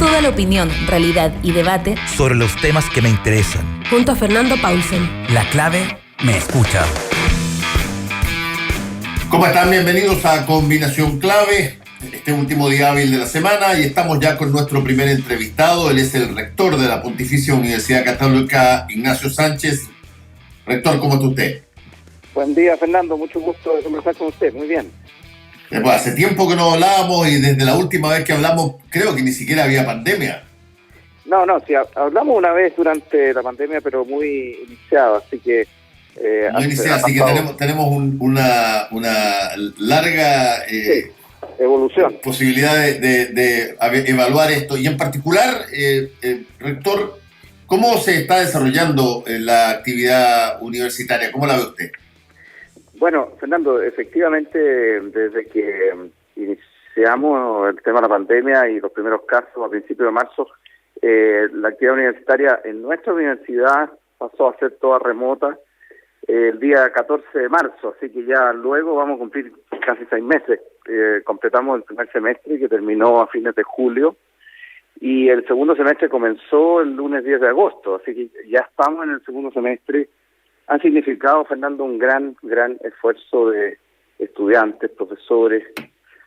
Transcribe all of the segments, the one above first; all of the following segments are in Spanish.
Toda la opinión, realidad y debate sobre los temas que me interesan. Junto a Fernando Paulsen. La clave me escucha. ¿Cómo están? Bienvenidos a Combinación Clave, este último día hábil de la semana, y estamos ya con nuestro primer entrevistado. Él es el rector de la Pontificia Universidad Católica, Ignacio Sánchez. Rector, ¿cómo está usted? Buen día, Fernando. Mucho gusto de conversar con usted. Muy bien. Pues hace tiempo que no hablábamos, y desde la última vez que hablamos creo que ni siquiera había pandemia. No, sí, hablamos una vez durante la pandemia, pero muy iniciada, así que... así que tenemos una larga evolución. Posibilidad de evaluar esto. Y en particular, rector, ¿cómo se está desarrollando la actividad universitaria? ¿Cómo la ve usted? Bueno, Fernando, efectivamente, desde que iniciamos el tema de la pandemia y los primeros casos a principios de marzo, la actividad universitaria en nuestra universidad pasó a ser toda remota el día 14 de marzo, así que ya luego vamos a cumplir casi 6 meses. Completamos el primer semestre, que terminó a fines de julio, y el segundo semestre comenzó el lunes 10 de agosto, así que ya estamos en el segundo semestre. Han significado, Fernando, un gran esfuerzo de estudiantes, profesores,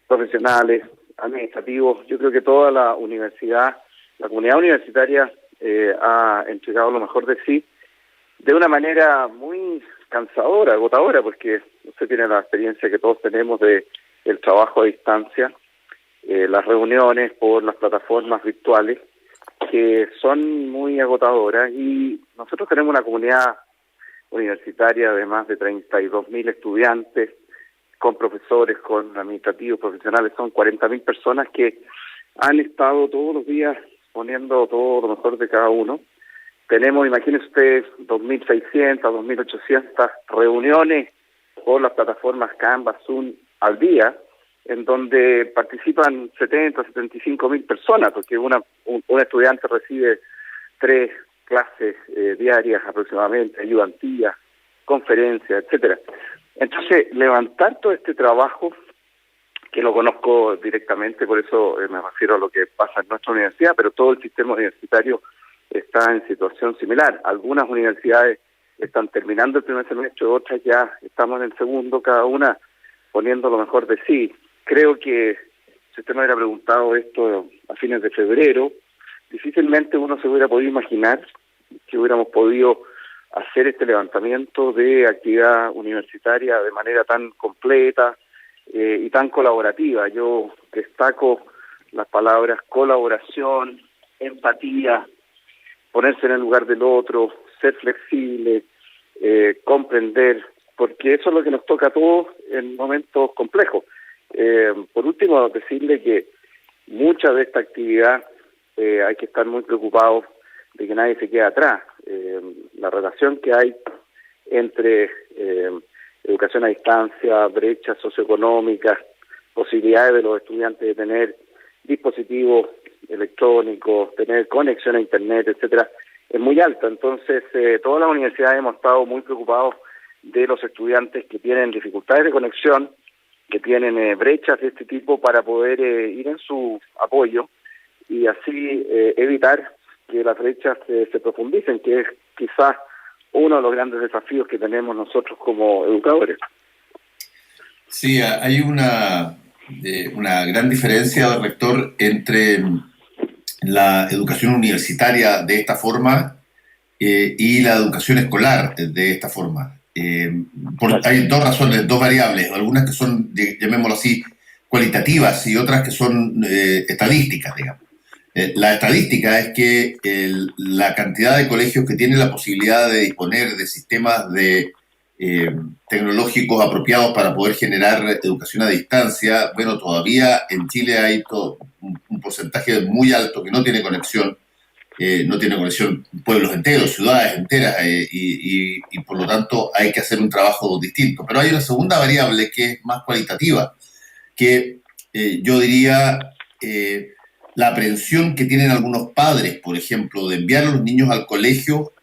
profesionales, administrativos. Yo creo que toda la universidad, la comunidad universitaria ha entregado lo mejor de sí, de una manera muy cansadora, agotadora, porque usted tiene la experiencia que todos tenemos de el trabajo a distancia, las reuniones por las plataformas virtuales, que son muy agotadoras, y nosotros tenemos una comunidad universitaria de más de 32.000 estudiantes, con profesores, con administrativos, profesionales. Son 40.000 personas que han estado todos los días poniendo todo lo mejor de cada uno. Tenemos, imagínense ustedes, 2.600, 2.800 reuniones por las plataformas Canva, Zoom al día, en donde participan 75.000 personas, porque un estudiante recibe 3 clases diarias aproximadamente, ayudantías, conferencias, etcétera. Entonces, levantar todo este trabajo, que lo conozco directamente, por eso me refiero a lo que pasa en nuestra universidad, pero todo el sistema universitario está en situación similar. Algunas universidades están terminando el primer semestre, otras ya estamos en el segundo, cada una poniendo lo mejor de sí. Creo que si usted me hubiera preguntado esto a fines de febrero, difícilmente uno se hubiera podido imaginar que hubiéramos podido hacer este levantamiento de actividad universitaria de manera tan completa y tan colaborativa. Yo destaco las palabras colaboración, empatía, ponerse en el lugar del otro, ser flexible, comprender, porque eso es lo que nos toca a todos en momentos complejos. Por último, decirle que mucha de esta actividad hay que estar muy preocupados de que nadie se quede atrás. La relación que hay entre educación a distancia, brechas socioeconómicas, posibilidades de los estudiantes de tener dispositivos electrónicos, tener conexión a internet, etcétera, es muy alta. Entonces, todas las universidades hemos estado muy preocupados de los estudiantes que tienen dificultades de conexión, que tienen brechas de este tipo, para poder ir en su apoyo y así evitar que las brechas se profundicen, que es quizás uno de los grandes desafíos que tenemos nosotros como educadores. Sí, hay una gran diferencia, rector, entre la educación universitaria de esta forma y la educación escolar de esta forma. Hay 2 razones, 2 variables, algunas que son, llamémoslo así, cualitativas, y otras que son estadísticas, digamos. La estadística es que la cantidad de colegios que tienen la posibilidad de disponer de sistemas tecnológicos apropiados para poder generar educación a distancia, bueno, todavía en Chile hay un porcentaje muy alto que no tiene conexión, pueblos enteros, ciudades enteras, y por lo tanto hay que hacer un trabajo distinto. Pero hay una segunda variable que es más cualitativa, que yo diría... la aprehensión que tienen algunos padres, por ejemplo, de enviar a los niños al colegio,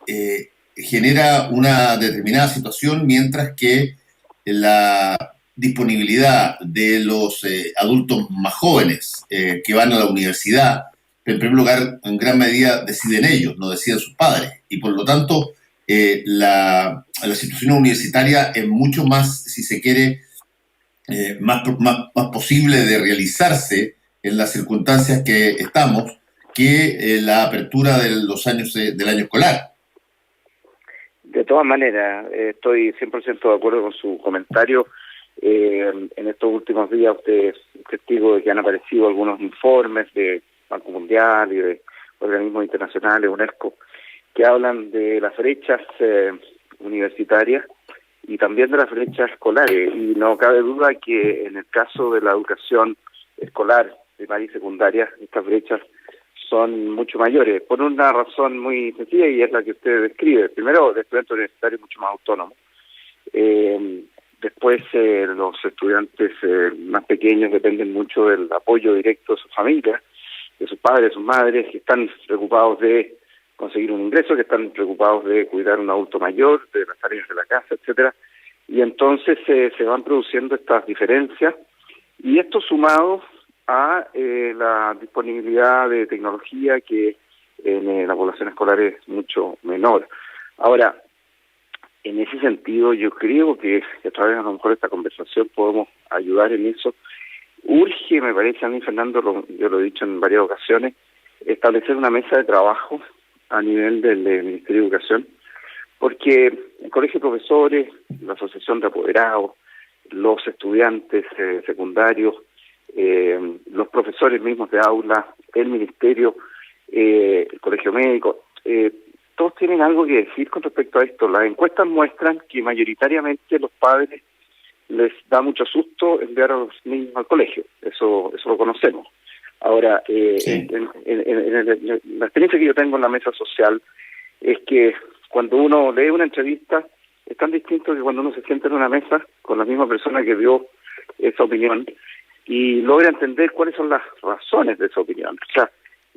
genera una determinada situación, mientras que la disponibilidad de los adultos más jóvenes que van a la universidad en primer lugar, en gran medida deciden ellos, no deciden sus padres. Y por lo tanto, la situación universitaria es mucho más, si se quiere, más posible de realizarse en las circunstancias que estamos que la apertura de los años del año escolar. De todas maneras, estoy 100% de acuerdo con su comentario. En estos últimos días usted es testigo de que han aparecido algunos informes de Banco Mundial y de organismos internacionales, UNESCO, que hablan de las brechas universitarias y también de las brechas escolares. Y no cabe duda que en el caso de la educación escolar, primaria y secundaria, estas brechas son mucho mayores, por una razón muy sencilla, y es la que usted describe. Primero, el estudiante universitario es mucho más autónomo. Después, los estudiantes más pequeños dependen mucho del apoyo directo de su familia, de sus padres, de sus madres, que están preocupados de conseguir un ingreso, que están preocupados de cuidar a un adulto mayor, de las tareas de la casa, etcétera. Y entonces se van produciendo estas diferencias, y esto sumado a la disponibilidad de tecnología que en la población escolar es mucho menor. Ahora, en ese sentido, yo creo que a través a lo mejor de esta conversación podemos ayudar en eso. Urge, me parece a mí, Fernando, yo lo he dicho en varias ocasiones, establecer una mesa de trabajo a nivel del Ministerio de Educación, porque el Colegio de Profesores, la Asociación de Apoderados, los estudiantes secundarios, los profesores mismos de aula, el Ministerio, el Colegio Médico, todos tienen algo que decir con respecto a esto. Las encuestas muestran que mayoritariamente los padres les da mucho susto enviar a los niños al colegio, eso lo conocemos. Ahora, Sí. la experiencia que yo tengo en la mesa social es que cuando uno lee una entrevista es tan distinto que cuando uno se sienta en una mesa con la misma persona que dio esa opinión y logra entender cuáles son las razones de esa opinión. O sea,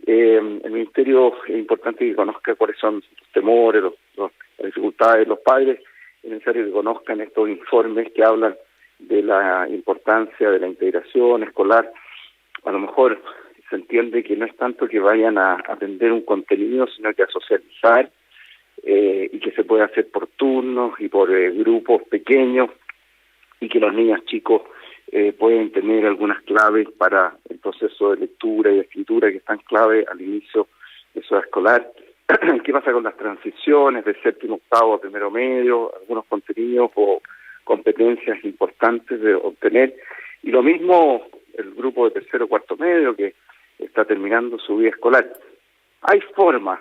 el Ministerio es importante que conozca cuáles son los temores, las dificultades de los padres. Es necesario que conozcan estos informes que hablan de la importancia de la integración escolar. A lo mejor se entiende que no es tanto que vayan a aprender un contenido, sino que a socializar, y que se puede hacer por turnos y por grupos pequeños, y que los niños chicos pueden tener algunas claves para el proceso de lectura y de escritura que están clave al inicio de su edad escolar. ¿Qué pasa con las transiciones de séptimo, octavo a primero medio? Algunos contenidos o competencias importantes de obtener. Y lo mismo el grupo de tercero, cuarto medio que está terminando su vida escolar. Hay formas,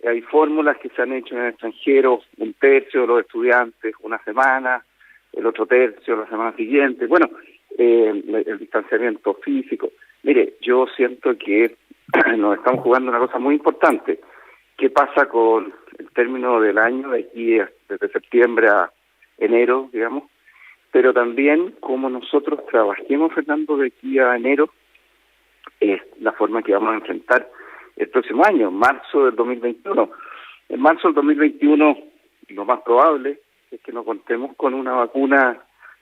hay fórmulas que se han hecho en el extranjero, un tercio de los estudiantes una semana, el otro tercio la semana siguiente. Bueno, el distanciamiento físico. Mire, yo siento que nos estamos jugando una cosa muy importante. ¿Qué pasa con el término del año de aquí desde septiembre a enero, digamos? Pero también como nosotros trabajemos, Fernando, de aquí a enero, es la forma que vamos a enfrentar el próximo año, marzo del 2021. En marzo del 2021, lo más probable es que no contemos con una vacuna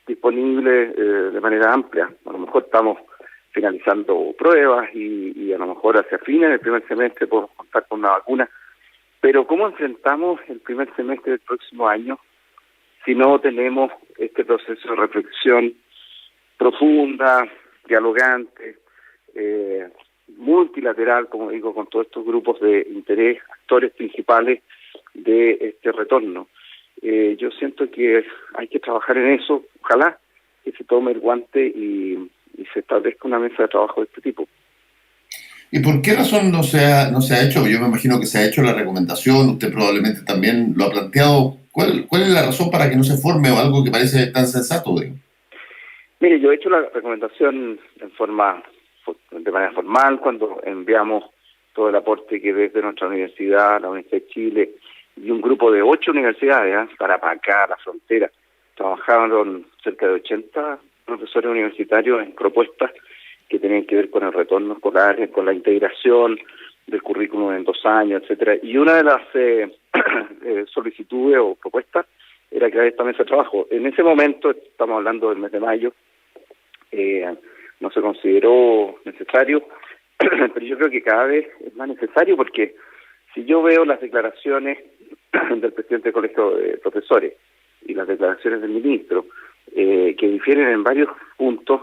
disponible de manera amplia. A lo mejor estamos finalizando pruebas y a lo mejor hacia fines del primer semestre podemos contar con una vacuna. Pero ¿cómo enfrentamos el primer semestre del próximo año si no tenemos este proceso de reflexión profunda, dialogante, multilateral, como digo, con todos estos grupos de interés, actores principales de este retorno? Yo siento que hay que trabajar en eso. Ojalá que se tome el guante y se establezca una mesa de trabajo de este tipo. ¿Y por qué razón no se ha hecho? Yo me imagino que se ha hecho la recomendación, usted probablemente también lo ha planteado. ¿Cuál es la razón para que no se forme o algo que parece tan sensato? Mire, yo he hecho la recomendación de manera formal cuando enviamos todo el aporte que desde nuestra universidad, la Universidad de Chile y un grupo de 8 universidades, para acá, la frontera, trabajaron cerca de 80 profesores universitarios en propuestas que tenían que ver con el retorno escolar, con la integración del currículum en 2 años, etcétera. Y una de las solicitudes o propuestas era crear esta mesa de trabajo. En ese momento, estamos hablando del mes de mayo, no se consideró necesario, pero yo creo que cada vez es más necesario, porque si yo veo las declaraciones del presidente del Colegio de Profesores y las declaraciones del ministro, que difieren en varios puntos,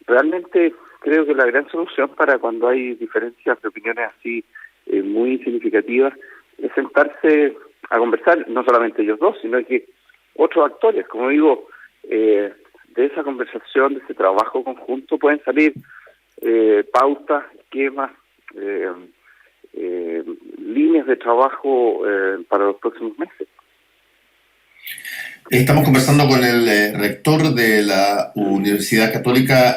realmente creo que la gran solución para cuando hay diferencias de opiniones así muy significativas es sentarse a conversar, no solamente ellos dos, sino que otros actores. Como digo, de esa conversación, de ese trabajo conjunto, pueden salir pautas, esquemas, líneas de trabajo para los próximos meses. Estamos conversando con el rector de la Universidad Católica,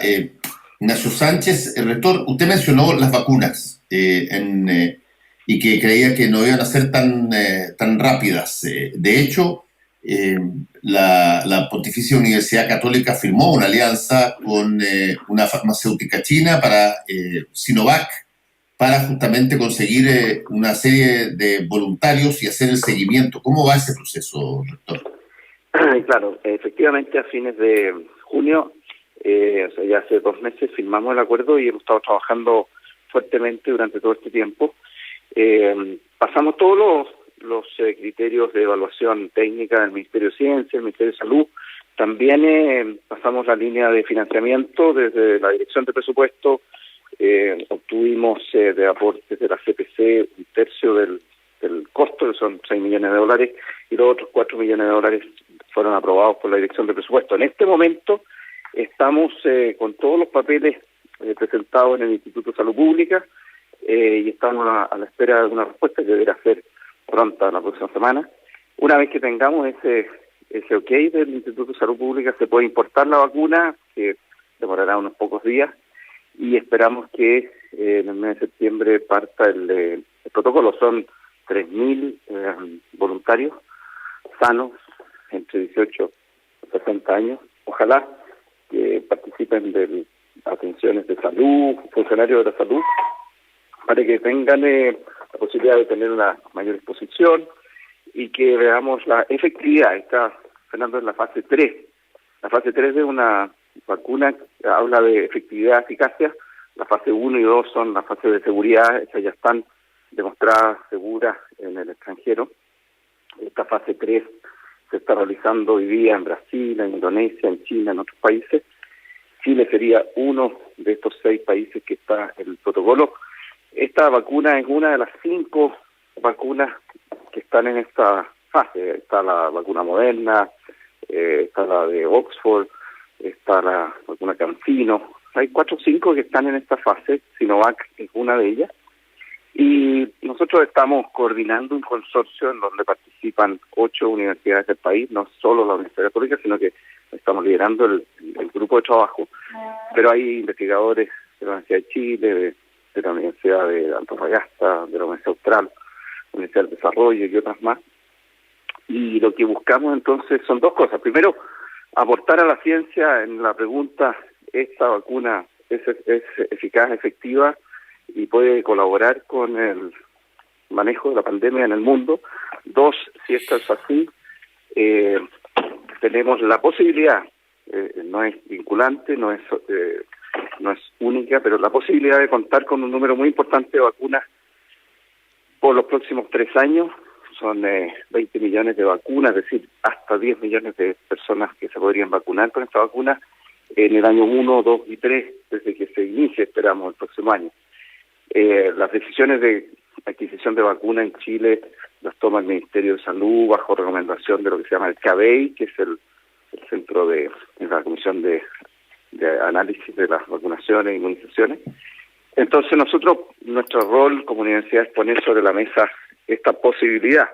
Ignacio Sánchez. El rector, usted mencionó las vacunas y que creía que no iban a ser tan rápidas. De hecho, la Pontificia Universidad Católica firmó una alianza con una farmacéutica china para Sinovac, para justamente conseguir una serie de voluntarios y hacer el seguimiento. ¿Cómo va ese proceso, rector? Claro, efectivamente a fines de junio, o sea, ya hace 2 meses, firmamos el acuerdo y hemos estado trabajando fuertemente durante todo este tiempo. Pasamos todos los criterios de evaluación técnica del Ministerio de Ciencia, el Ministerio de Salud. También pasamos la línea de financiamiento desde la Dirección de Presupuesto. Obtuvimos de aportes de la CPC 1/3 del costo, que son $6 millones, y los otros $4 millones fueron aprobados por la Dirección de Presupuesto. En este momento estamos con todos los papeles presentados en el Instituto de Salud Pública y estamos a la espera de una respuesta que deberá ser pronta la próxima semana. Una vez que tengamos ese ok del Instituto de Salud Pública, se puede importar la vacuna, que demorará unos pocos días, y esperamos que en el mes de septiembre parta el protocolo. Son 3.000 voluntarios sanos entre 18 y 60 años, ojalá que participen de atenciones de salud, funcionarios de la salud, para que tengan la posibilidad de tener una mayor exposición y que veamos la efectividad. Está, Fernando, en la fase 3. La fase 3 de una vacuna habla de efectividad, eficacia. La fase 1 y 2 son la fase de seguridad, esas ya están demostradas seguras en el extranjero. Esta fase 3 se está realizando hoy día en Brasil, en Indonesia, en China, en otros países. Chile sería uno de estos 6 países que está en el protocolo. Esta vacuna es una de las 5 vacunas que están en esta fase. Está la vacuna Moderna, está la de Oxford, está la vacuna CanSino. Hay 4 o 5 que están en esta fase. Sinovac es una de ellas. Y nosotros estamos coordinando un consorcio en donde participan 8 universidades del país, no solo la Universidad Católica, sino que estamos liderando el grupo de trabajo. Pero hay investigadores de la Universidad de Chile, de la Universidad de Antofagasta, de la Universidad Austral, la Universidad del Desarrollo y otras más. Y lo que buscamos entonces son 2 cosas. Primero, aportar a la ciencia en la pregunta: ¿esta vacuna es eficaz, efectiva y puede colaborar con el manejo de la pandemia en el mundo? 2, si esto es así, tenemos la posibilidad, no es vinculante, no es única, pero la posibilidad de contar con un número muy importante de vacunas por los próximos 3 años. Son 20 millones de vacunas, es decir, hasta 10 millones de personas que se podrían vacunar con esta vacuna en el año 1, 2 y 3, desde que se inicie, esperamos, el próximo año. Las decisiones de adquisición de vacunas en Chile las toma el Ministerio de Salud bajo recomendación de lo que se llama el CABEI, que es el centro de la Comisión de Análisis de las Vacunaciones e Inmunizaciones. Entonces nuestro rol como universidad es poner sobre la mesa esta posibilidad,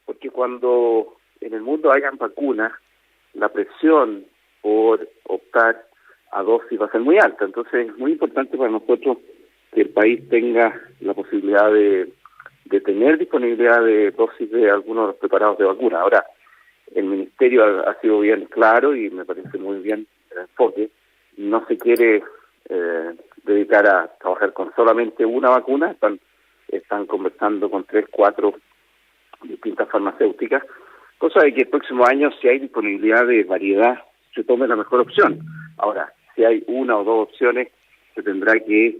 porque cuando en el mundo hayan vacunas, la presión por optar a dosis va a ser muy alta. Entonces es muy importante para nosotros que el país tenga la posibilidad de tener disponibilidad de dosis de algunos de los preparados de vacuna. Ahora, el Ministerio ha sido bien claro y me parece muy bien el enfoque. No se quiere dedicar a trabajar con solamente una vacuna. Están conversando con 3, 4 distintas farmacéuticas, cosa de que el próximo año, si hay disponibilidad de variedad, se tome la mejor opción. Ahora, si hay 1 o 2 opciones, se tendrá que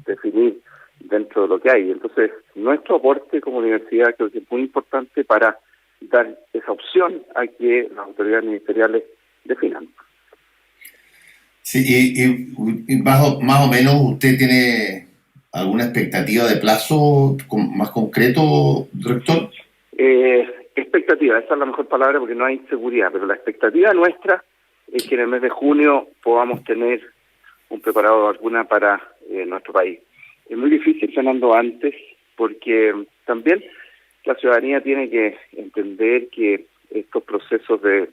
definir dentro de lo que hay. Entonces, nuestro aporte como universidad creo que es muy importante para dar esa opción a que las autoridades ministeriales definan. Sí, y más o menos usted tiene alguna expectativa de plazo más concreto, rector. Expectativa, esa es la mejor palabra porque no hay seguridad, pero la expectativa nuestra es que en el mes de junio podamos tener un preparado de vacuna para nuestro país. Es muy difícil, Fernando, antes, porque también la ciudadanía tiene que entender que estos procesos de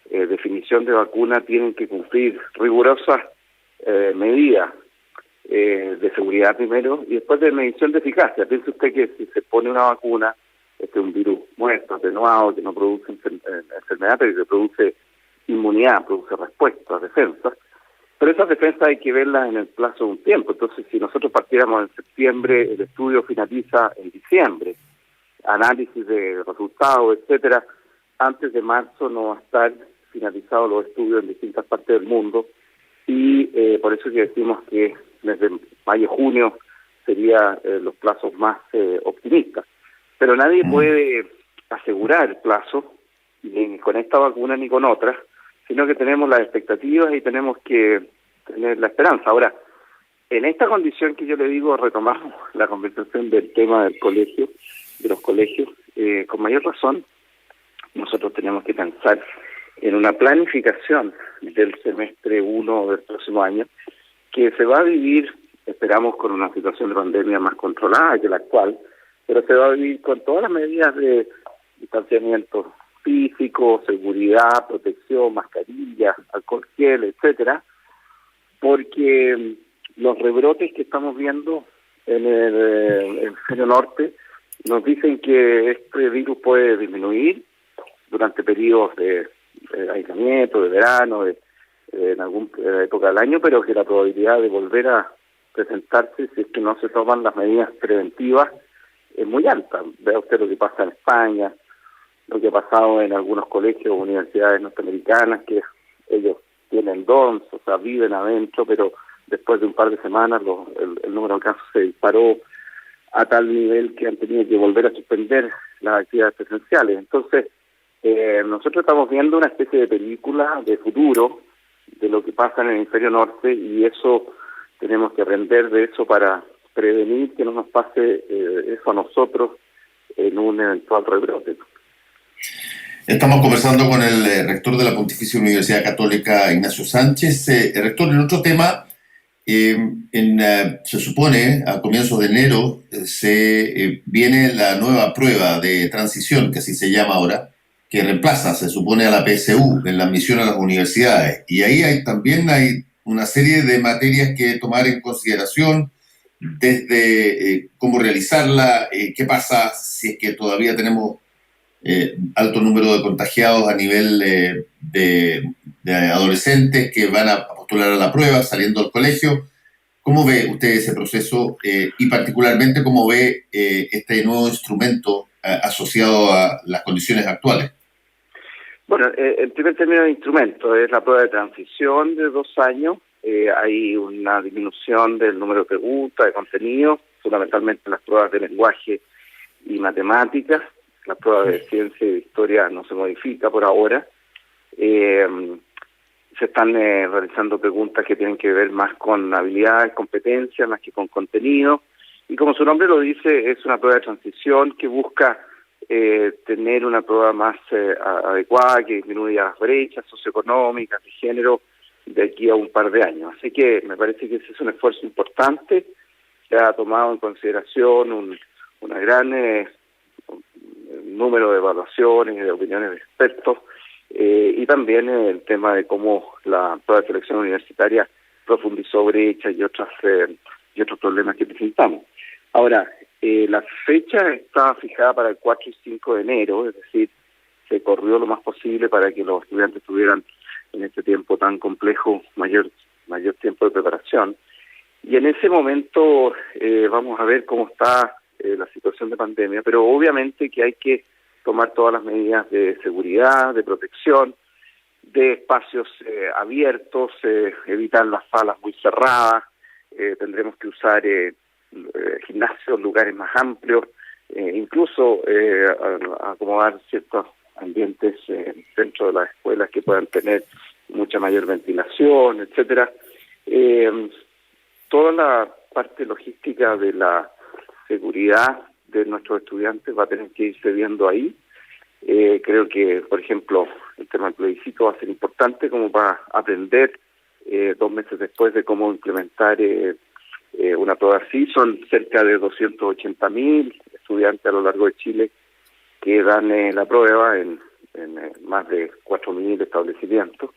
definición de vacuna tienen que cumplir rigurosas medidas de seguridad primero y después de medición de eficacia. Piense usted que si se pone una vacuna, este es un virus muerto, atenuado, que no produce enfermedad, pero que produce inmunidad, produce respuesta, defensa. Pero esas defensas hay que verlas en el plazo de un tiempo. Entonces, si nosotros partiéramos en septiembre, el estudio finaliza en diciembre. Análisis de resultados, etcétera. Antes de marzo no va a estar finalizados los estudios en distintas partes del mundo y por eso que decimos que desde mayo-junio serían los plazos más optimistas. Pero nadie puede asegurar el plazo, ni con esta vacuna ni con otras, sino que tenemos las expectativas y tenemos que tener la esperanza. Ahora, en esta condición que yo le digo, retomamos la conversación del tema del colegio, de los colegios, con mayor razón, nosotros tenemos que pensar en una planificación del semestre 1 del próximo año, que se va a vivir, esperamos, con una situación de pandemia más controlada que la actual, pero se va a vivir con todas las medidas de distanciamiento físico, seguridad, protección, mascarillas, alcohol gel, etcétera, porque los rebrotes que estamos viendo en el hemisferio norte nos dicen que este virus puede disminuir durante periodos de aislamiento, de verano, en alguna época del año, pero que la probabilidad de volver a presentarse, si es que no se toman las medidas preventivas, es muy alta. Vea usted lo que pasa en España, lo que ha pasado en algunos colegios o universidades norteamericanas, que ellos tienen DOMS, o sea, viven adentro, pero después de un par de semanas el número de casos se disparó a tal nivel que han tenido que volver a suspender las actividades presenciales. Entonces, nosotros estamos viendo una especie de película de futuro de lo que pasa en el hemisferio norte y eso tenemos que aprender de eso para prevenir que no nos pase eso a nosotros en un eventual rebrote. Estamos conversando con el rector de la Pontificia Universidad Católica, Ignacio Sánchez. Rector, en otro tema, se supone a comienzos de enero viene la nueva prueba de transición, que así se llama ahora, que reemplaza, se supone, a la PSU en la admisión a las universidades. Y ahí también hay una serie de materias que tomar en consideración, desde cómo realizarla, qué pasa si es que todavía tenemos alto número de contagiados a nivel de adolescentes que van a postular a la prueba saliendo del colegio. ¿Cómo ve usted ese proceso y particularmente cómo ve este nuevo instrumento asociado a las condiciones actuales? Bueno, el primer término de instrumento es la prueba de transición de 2 años. Hay una disminución del número de preguntas, de contenido, fundamentalmente las pruebas de lenguaje y matemáticas. La prueba de ciencia y de historia no se modifica por ahora. Se están realizando preguntas que tienen que ver más con habilidades, competencias, más que con contenido. Y como su nombre lo dice, es una prueba de transición que busca tener una prueba más adecuada, que disminuya las brechas socioeconómicas, de género, de aquí a un par de años. Así que me parece que ese es un esfuerzo importante. Se ha tomado en consideración una gran número de evaluaciones y de opiniones de expertos, y también el tema de cómo la prueba de selección universitaria profundizó brechas y otros problemas que presentamos. Ahora, la fecha está fijada para el 4 y 5 de enero, es decir, se corrió lo más posible para que los estudiantes tuvieran en este tiempo tan complejo mayor tiempo de preparación. Y en ese momento vamos a ver cómo está la situación de pandemia, pero obviamente que hay que tomar todas las medidas de seguridad, de protección, de espacios abiertos, evitar las salas muy cerradas, tendremos que usar gimnasios, lugares más amplios, incluso acomodar ciertos ambientes dentro de las escuelas que puedan tener mucha mayor ventilación, etcétera. Toda la parte logística de la seguridad de nuestros estudiantes va a tener que irse viendo ahí. Creo que, por ejemplo, el tema del plebiscito va a ser importante como para aprender 2 meses después de cómo implementar una prueba así. Son cerca de 280.000 estudiantes a lo largo de Chile que dan la prueba en más de 4.000 establecimientos.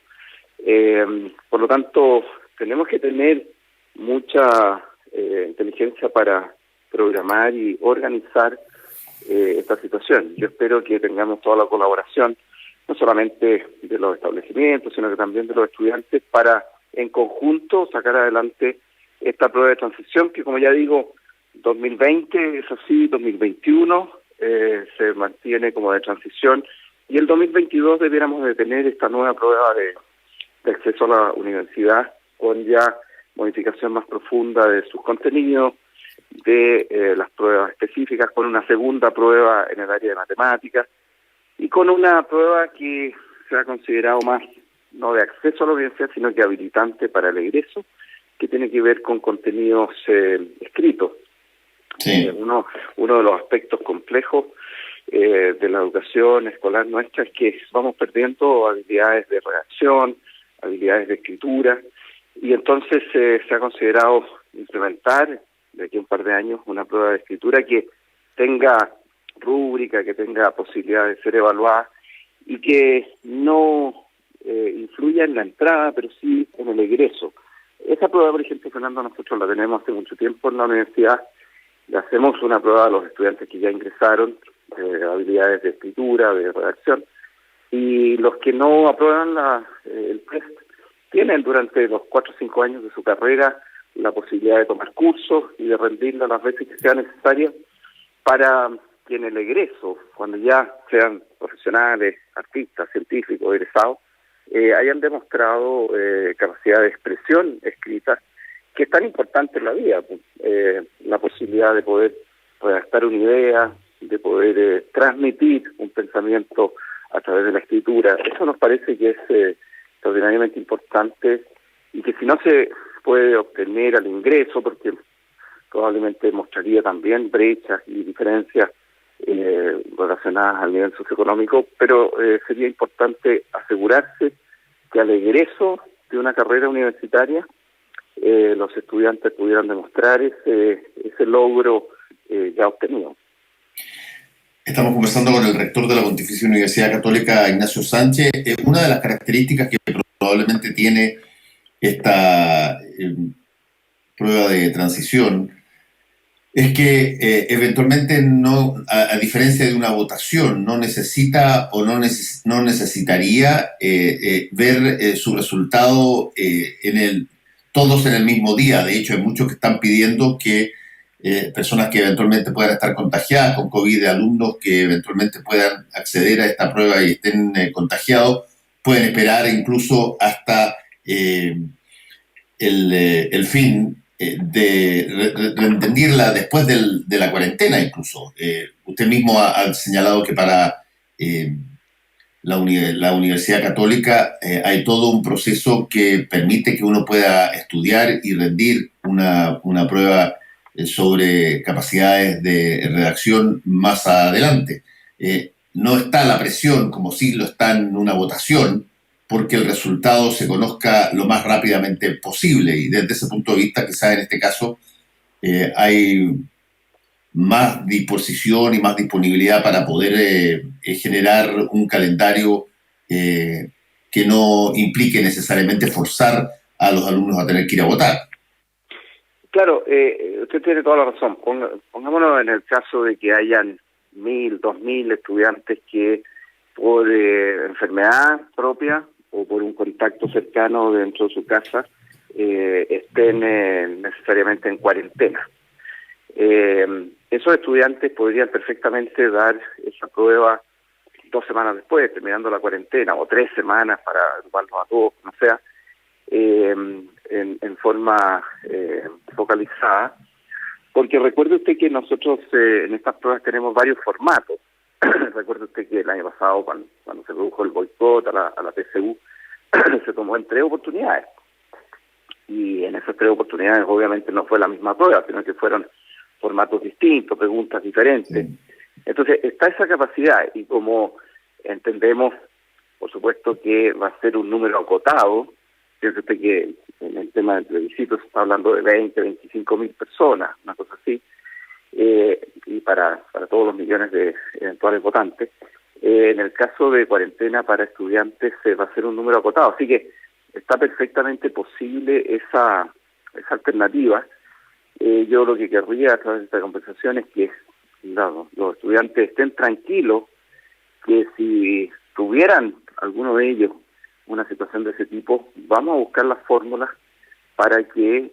Por lo tanto, tenemos que tener mucha inteligencia para programar y organizar esta situación. Yo espero que tengamos toda la colaboración, no solamente de los establecimientos, sino que también de los estudiantes, para en conjunto sacar adelante esta prueba de transición, que como ya digo, 2020 es así, 2021 se mantiene como de transición, y el 2022 debiéramos de tener esta nueva prueba de acceso a la universidad, con ya modificación más profunda de sus contenidos, de las pruebas específicas, con una segunda prueba en el área de matemáticas, y con una prueba que se ha considerado más, no de acceso a la universidad, sino que habilitante para el egreso, que tiene que ver con contenidos escritos. Sí. Uno de los aspectos complejos de la educación escolar nuestra es que vamos perdiendo habilidades de redacción, habilidades de escritura, y entonces se ha considerado implementar de aquí a un par de años una prueba de escritura que tenga rúbrica, que tenga posibilidad de ser evaluada y que no influya en la entrada, pero sí en el egreso. Esa prueba, por ejemplo, Fernando, nosotros la tenemos hace mucho tiempo en la universidad. Le hacemos una prueba a los estudiantes que ya ingresaron, habilidades de escritura, de redacción, y los que no aprueban el test tienen durante los 4 o 5 años de su carrera la posibilidad de tomar cursos y de rendirla las veces que sea necesaria para que en el egreso, cuando ya sean profesionales, artistas, científicos, egresados, hayan demostrado capacidad de expresión escrita, que es tan importante en la vida, la posibilidad de poder redactar una idea, de poder transmitir un pensamiento a través de la escritura. Eso nos parece que es extraordinariamente importante y que si no se puede obtener al ingreso, porque probablemente mostraría también brechas y diferencias relacionadas al nivel socioeconómico, pero sería importante asegurarse que al egreso de una carrera universitaria los estudiantes pudieran demostrar ese logro ya obtenido. Estamos conversando con el rector de la Pontificia Universidad Católica, Ignacio Sánchez. Una de las características que probablemente tiene esta prueba de transición es que eventualmente no, a diferencia de una votación, no necesita o no necesitaría ver su resultado todos en el mismo día. De hecho, hay muchos que están pidiendo que personas que eventualmente puedan estar contagiadas con COVID, de alumnos que eventualmente puedan acceder a esta prueba y estén contagiados, pueden esperar incluso hasta el fin de rendirla después de la cuarentena incluso. Usted mismo ha señalado que para la Universidad Católica hay todo un proceso que permite que uno pueda estudiar y rendir una prueba sobre capacidades de redacción más adelante. No está la presión, como si lo está en una votación, porque el resultado se conozca lo más rápidamente posible, y desde ese punto de vista, quizás en este caso, hay más disposición y más disponibilidad para poder generar un calendario que no implique necesariamente forzar a los alumnos a tener que ir a votar. Claro, usted tiene toda la razón. Pongámonos en el caso de que hayan 1.000, 2.000 estudiantes que por enfermedad propia o por un contacto cercano dentro de su casa estén necesariamente en cuarentena. Esos estudiantes podrían perfectamente dar esa prueba 2 semanas después, terminando la cuarentena, o 3 semanas para agruparnos a todos, como sea. en forma focalizada, porque recuerde usted que nosotros en estas pruebas tenemos varios formatos. Recuerde usted que el año pasado, cuando se produjo el boicot a la PSU, se tomó en 3 oportunidades. Y en esas 3 oportunidades obviamente no fue la misma prueba, sino que fueron formatos distintos, preguntas diferentes. Sí. Entonces está esa capacidad, y como entendemos, por supuesto que va a ser un número acotado. Piense usted que en el tema del plebiscito se está hablando de 20, 25 mil personas, una cosa así, y para todos los millones de eventuales votantes. En el caso de cuarentena para estudiantes va a ser un número acotado, así que está perfectamente posible esa alternativa. Yo lo que querría a través de esta conversación es que los estudiantes estén tranquilos, que si tuvieran alguno de ellos una situación de ese tipo, vamos a buscar las fórmulas para que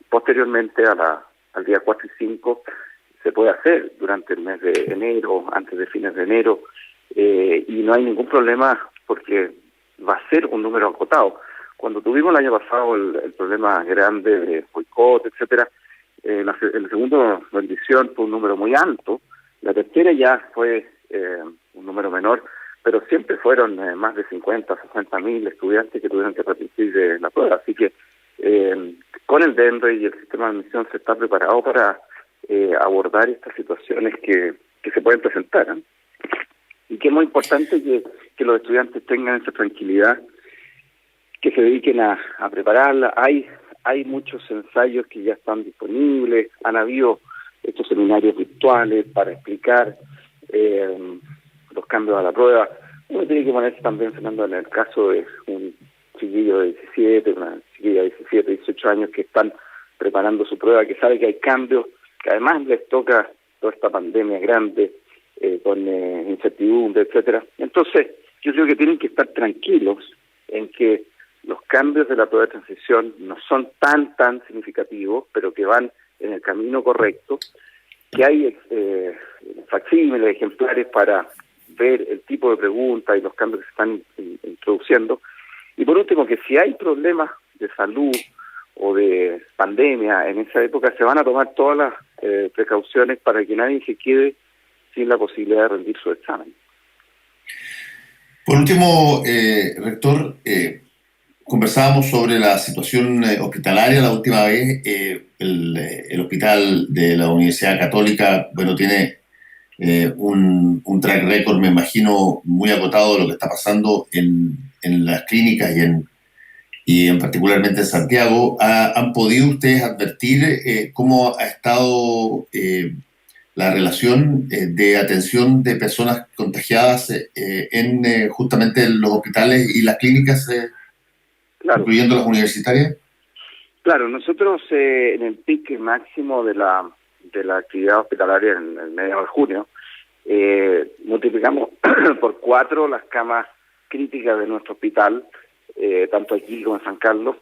posteriormente al día 4 y 5 se pueda hacer durante el mes de enero, antes de fines de enero, y no hay ningún problema porque va a ser un número acotado. Cuando tuvimos el año pasado el problema grande de boicot, etcétera, el segundo rendición fue un número muy alto, la tercera ya fue un número menor, pero siempre fueron más de 50, 60 mil estudiantes que tuvieron que repetir de la prueba. Así que con el DENRE y el sistema de admisión se está preparado para abordar estas situaciones que se pueden presentar, ¿eh? Y que es muy importante que los estudiantes tengan esa tranquilidad, que se dediquen a prepararla. Hay muchos ensayos que ya están disponibles, han habido estos seminarios virtuales para explicar los cambios a la prueba. Uno tiene que ponerse también, Fernando, en el caso de un chiquillo de 17, una chiquilla de 17, 18 años que están preparando su prueba, que sabe que hay cambios, que además les toca toda esta pandemia grande, con incertidumbre, etcétera. Entonces, yo creo que tienen que estar tranquilos en que los cambios de la prueba de transición no son tan significativos, pero que van en el camino correcto, que hay facsímiles, ejemplares para ver el tipo de preguntas y los cambios que se están introduciendo. Y por último, que si hay problemas de salud o de pandemia en esa época, se van a tomar todas las precauciones para que nadie se quede sin la posibilidad de rendir su examen. Por último, rector, conversábamos sobre la situación hospitalaria la última vez. El hospital de la Universidad Católica, bueno, tiene un track record, me imagino, muy acotado de lo que está pasando en las clínicas y en particularmente en Santiago. ¿Han podido ustedes advertir cómo ha estado la relación de atención de personas contagiadas en justamente los hospitales y las clínicas, claro, incluyendo las universitarias? Claro, nosotros en el pic máximo de la actividad hospitalaria en el medio de junio, multiplicamos por 4 las camas críticas de nuestro hospital, tanto aquí como en San Carlos.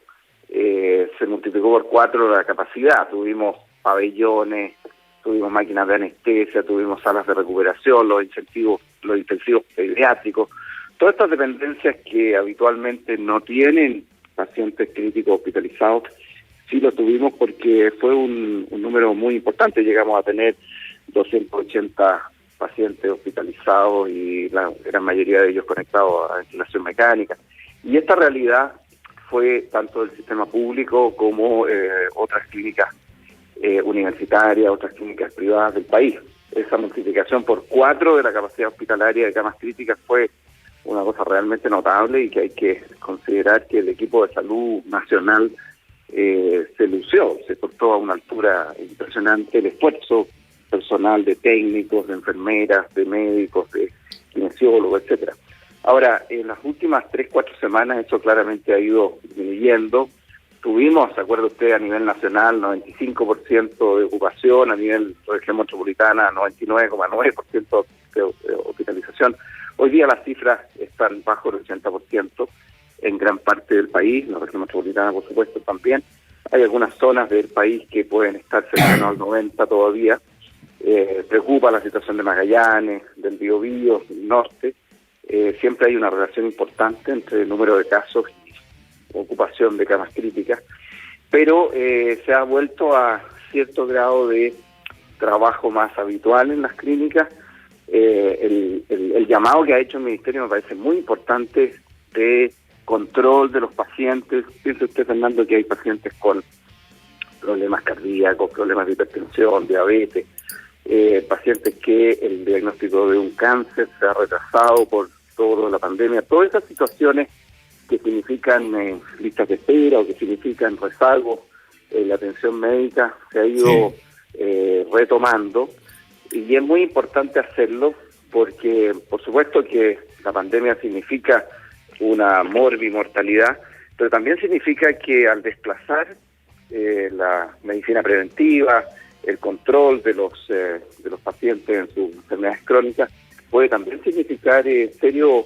Se multiplicó por 4 la capacidad. Tuvimos pabellones, tuvimos máquinas de anestesia, tuvimos salas de recuperación, los intensivos pediátricos, todas estas dependencias que habitualmente no tienen pacientes críticos hospitalizados, sí lo tuvimos porque fue un número muy importante. Llegamos a tener 280 pacientes hospitalizados y la gran mayoría de ellos conectados a ventilación mecánica. Y esta realidad fue tanto del sistema público como otras clínicas universitarias, otras clínicas privadas del país. Esa multiplicación por 4 de la capacidad hospitalaria de camas críticas fue una cosa realmente notable y que hay que considerar que el equipo de salud nacional se lució, se portó a una altura impresionante. El esfuerzo personal de técnicos, de enfermeras, de médicos, de kinesiólogos, etcétera. Ahora, en las últimas 3-4 semanas eso claramente ha ido disminuyendo. Tuvimos, ¿se acuerda usted, a nivel nacional 95% de ocupación, a nivel región metropolitana 99,9% de hospitalización. Hoy día las cifras están bajo el 80% en gran parte del país, la región metropolitana por supuesto también. Hay algunas zonas del país que pueden estar cercanos al 90% todavía. Preocupa la situación de Magallanes, del Biobío, del norte. Siempre hay una relación importante entre el número de casos ocupación de camas críticas, pero se ha vuelto a cierto grado de trabajo más habitual en las clínicas. El llamado que ha hecho el Ministerio me parece muy importante de control de los pacientes. Piense usted, Fernando, que hay pacientes con problemas cardíacos, problemas de hipertensión, diabetes, pacientes que el diagnóstico de un cáncer se ha retrasado por todo la pandemia. Todas esas situaciones que significan listas de espera o que significan rezagos en la atención médica se ha ido retomando, y es muy importante hacerlo porque, por supuesto, que la pandemia significa una morbimortalidad, pero también significa que al desplazar la medicina preventiva, el control de los pacientes en sus enfermedades crónicas, puede también significar serio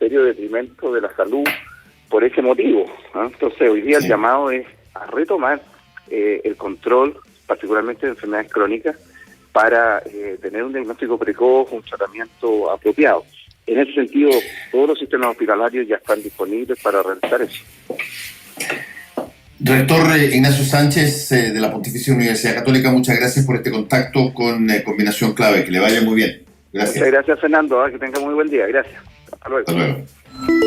detrimento de la salud por ese motivo, ¿no? Entonces, hoy día el llamado es a retomar el control, particularmente de enfermedades crónicas, para tener un diagnóstico precoz, un tratamiento apropiado. En ese sentido, todos los sistemas hospitalarios ya están disponibles para realizar eso. Rector Ignacio Sánchez, de la Pontificia Universidad Católica, muchas gracias por este contacto con Combinación Clave. Que le vaya muy bien. Gracias. Muchas gracias, Fernando. Que tenga muy buen día. Gracias. Hasta luego. Hasta luego.